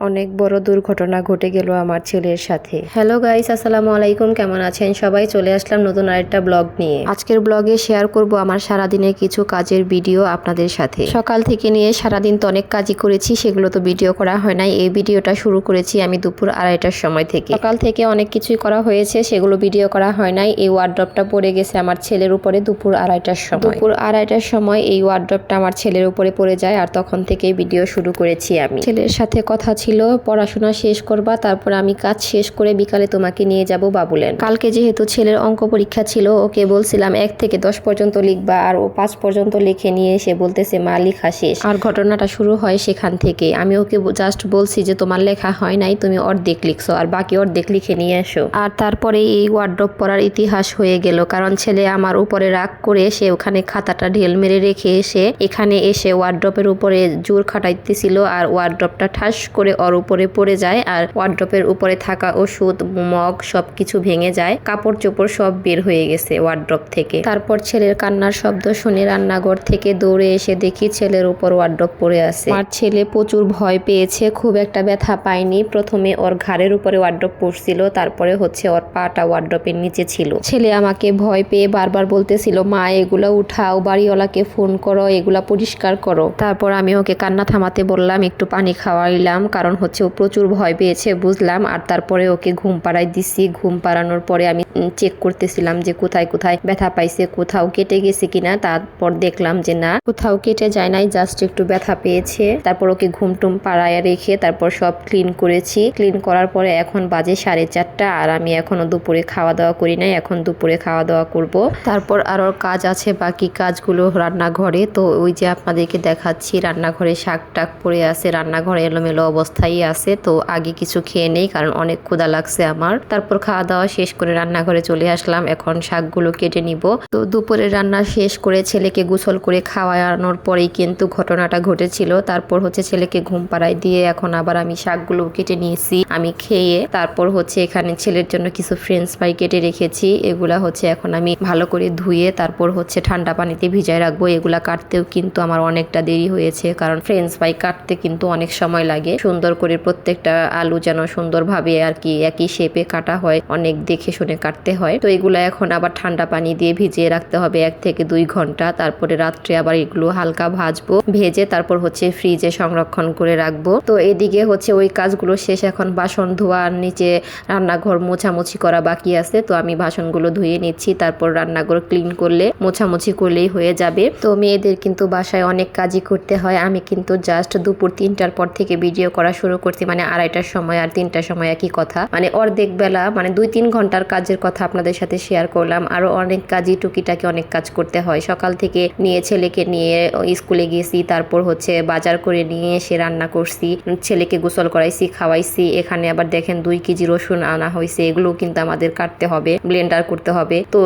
অনেক বড় দুর্ঘটনা ঘটে গেল আমার ছেলের সাথে। হ্যালো গাইস, আসসালামু আলাইকুম, কেমন আছেন সবাই? চলে আসলাম নতুন আরেকটা ব্লগ নিয়ে। আজকের ব্লগে শেয়ার করব আমার সারাদিনের কিছু কাজের ভিডিও আপনাদের সাথে। সকাল থেকে নিয়ে সারাদিন তো অনেক কাজই করেছি, সেগুলো তো ভিডিও করা হয় নাই। এই ভিডিওটা শুরু করেছি আমি দুপুর 2:30টার সময় থেকে। সকাল থেকে অনেক কিছুই করা হয়েছে, সেগুলো ভিডিও করা হয় নাই। এই ওয়ার্ড্রপটা পড়ে গেছে আমার ছেলের উপরে দুপুর 2:30টার সময়। দুপুর 2:30টার সময় এই ওয়ার্ড্রপটা আমার ছেলের উপরে পড়ে যায়, আর তখন থেকেই ভিডিও শুরু করেছি আমি। ছেলের সাথে কথা ছিল পড়াশোনা শেষ করবা, তারপর আমি কাজ শেষ করে বিকালে তোমাকে নিয়ে যাব বাবুলেন। কালকে যেহেতু ছেলের অঙ্ক পরীক্ষা ছিল, ওকে বলছিলাম 1 থেকে 10 পর্যন্ত লিখবা, আর ও 5 পর্যন্ত লিখে নিয়ে এসে বলতেছে মা লেখা শেষ। আর ঘটনাটা শুরু হয় সেখান থেকে। আমি ওকে জাস্ট বলছি যে তোমার লেখা হয় নাই, তুমি অর্ধেক লিখছো, আর বাকি অর্ধেক লিখে নিয়ে এসো। আর তারপরে এই ওয়ার্ড্রপ পড়ার ইতিহাস হয়ে গেল, কারণ ছেলে আমার উপরে রাগ করে সে ওখানে খাতাটা ঢেল মেরে রেখে এসে এখানে এসে ওয়ার্ড্রপের উপরে জোর খাটাইতেছিল, আর ওয়ার্ড্রপটা ঠাস করে ওর উপরে পড়ে যায়, আর ওয়ার্ড্রপের উপরে থাকা ওষুধ মগ সবকিছু ভেঙে যায়, কাপড় চোপড় সব বের হয়ে গেছে ওয়ার্ড্রপ থেকে। তারপর ছেলের কান্নার শব্দ শুনে রান্নাঘর থেকে দৌড়ে এসে দেখি ছেলের উপর ওয়ার্ড্রপ পড়ে আছে। আমার ছেলে প্রচুর ভয় পেয়েছে, খুব একটা ব্যথা পায়নি। প্রথমে ওর ঘাড়ের উপরে ওয়ার্ড্রপ পড়ছিল, তারপরে হচ্ছে ওর পাটা ওয়ার্ড্রপের নিচে ছিল। ছেলে আমাকে ভয় পেয়ে বারবার বলতেছিল মা এগুলা উঠাও, বাড়িওয়ালাকে ফোন করো, এগুলা পরিষ্কার করো। তারপর আমি ওকে কান্না থামাতে বললাম, একটু পানি খাওয়াইলাম, কারণ হচ্ছে ও প্রচুর ভয় পেয়েছে বুঝলাম। আর তারপরে ওকে ঘুম পাড়াই দিছি। ঘুম পাড়ানোর পরে আমি চেক করতেছিলাম যে কোথায় কোথায় ব্যথা পাইছে, কোথাও কেটে গেছে কিনা। তারপর দেখলাম যে না, কোথাও কেটে যায় নাই, জাস্ট একটু ব্যথা পেয়েছে। তারপর ওকে ঘুমটুম পাড়ায় রেখে তারপর সব ক্লিন করেছি। ক্লিন করার পরে এখন বাজে 4:30, আর আমি এখনো দুপুরে খাওয়া দাওয়া করি নাই। এখন দুপুরে খাওয়া দাওয়া করব। তারপর আরো কাজ আছে, বাকি কাজগুলো রান্নাঘরে। তো ওই যে আপনাদেরকে দেখাচ্ছি, রান্নাঘরে শাক টাক পড়ে আছে, রান্নাঘরে এলোমেলো অবস্থায় আছে। তো আগে কিছু খেয়ে নেই, কারণ অনেক ক্ষুধা লাগছে আমার। তারপর খাওয়া দাওয়া শেষ করে রান্নাঘরে চলে আসলাম, এখন শাকগুলো কেটে নিব। তো দুপুরে রান্না শেষ করে ছেলেকে গোসল করে খাওয়ানোর পরেই কিন্তু ঘটনাটা ঘটেছিল। তারপর হচ্ছে ছেলেকে ঘুম পাড়ায় দিয়ে এখন আবার আমি শাকগুলো কেটে নিয়েছি আমি খেয়ে। তারপর হচ্ছে এখানে ছেলের জন্য কিছু ফ্রেঞ্চ ফ্রাই কেটে রেখেছি, এগুলা হচ্ছে এখন আমি ভালো করে ধুয়ে তারপর হচ্ছে ঠান্ডা পানিতে ভিজায় রাখবো। এগুলা কাটতেও কিন্তু আমার অনেকটা দেরি হয়েছে, কারণ ফ্রেঞ্চ ফ্রাই কাটতে কিন্তু অনেক সময় লাগে। সুন্দর করে প্রত্যেকটা আলু যেন সুন্দরভাবে আর কি একই শেপে কাটা হয়, অনেক দেখে শুনে কাটতে হয়। তো এগুলো এখন আবার ঠান্ডা পানি দিয়ে ভিজিয়ে রাখতে হবে 1 থেকে 2 ঘন্টা। তারপরে রাত্রে আবার এগুলো হালকা ভাজবো, ভেজে তারপর হচ্ছে ফ্রিজে সংরক্ষণ করে রাখবো। তো এদিকে হচ্ছে ওই কাজগুলো শেষ, এখন বাসন ধোয়া আর নিচে রান্নাঘর মোছামুছি করা বাকি আছে। তো আমি বাসনগুলো ধুয়ে নিচ্ছি, তারপর রান্নাঘর ক্লিন করলে মোছামুছি করলেই হয়ে যাবে। তো মেয়েদের কিন্তু বাসায় অনেক কাজই করতে হয়। আমি কিন্তু জাস্ট দুপুর 3টার পর থেকে ভিডিও করা শুরু করছি, মানে 2:30টার সময় আর 3টার সময় একই কথা, মানে অর্ধেক বেলা, মানে 2-3 ঘন্টার কাজের কথা আপনাদের সাথে শেয়ার করলাম। আরো অনেক কাজই টুকিটাকি অনেক কাজ করতে হয়। সকাল থেকে নিয়ে ছেলেকে নিয়ে স্কুলে গেছি, তারপর হচ্ছে বাজার করে নিয়ে এসে রান্না করছি, ছেলেকে গোসল করাইছি, খাওয়াইছি। এখানে আবার দেখেন 2 কেজি রসুন আনা হয়েছে, এগুলো কিন্তু আমাদের কাটতে হবে, ব্লেন্ডার করতে হবে। তো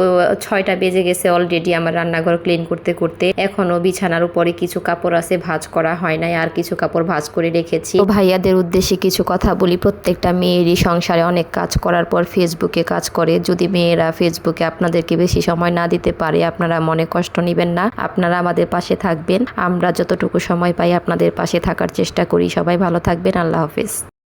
6টা বেজে গেছে অলরেডি আমার রান্নাঘর ক্লিন করতে করতে। এখনো বিছানার উপরে কিছু কাপড় আছে, ভাঁজ করা হয় নাই, আর কিছু কাপড় ভাঁজ করে রেখেছি। তো ভাইয়াদের উদ্দেশ্যে কিছু কথা বলি। প্রত্যেকটা মেয়েরই সংসারে অনেক কাজ করার পর ফেসবুকে কাজ করে। যদি মেয়েরা ফেসবুকে আপনাদেরকে বেশি সময় না দিতে পারে, আপনারা মনে কষ্ট নেবেন না, আপনারা আমাদের পাশে থাকবেন। আমরা যতটুকু সময় পাই আপনাদের পাশে থাকার চেষ্টা করি। সবাই ভালো থাকবেন, আল্লাহ হাফেজ।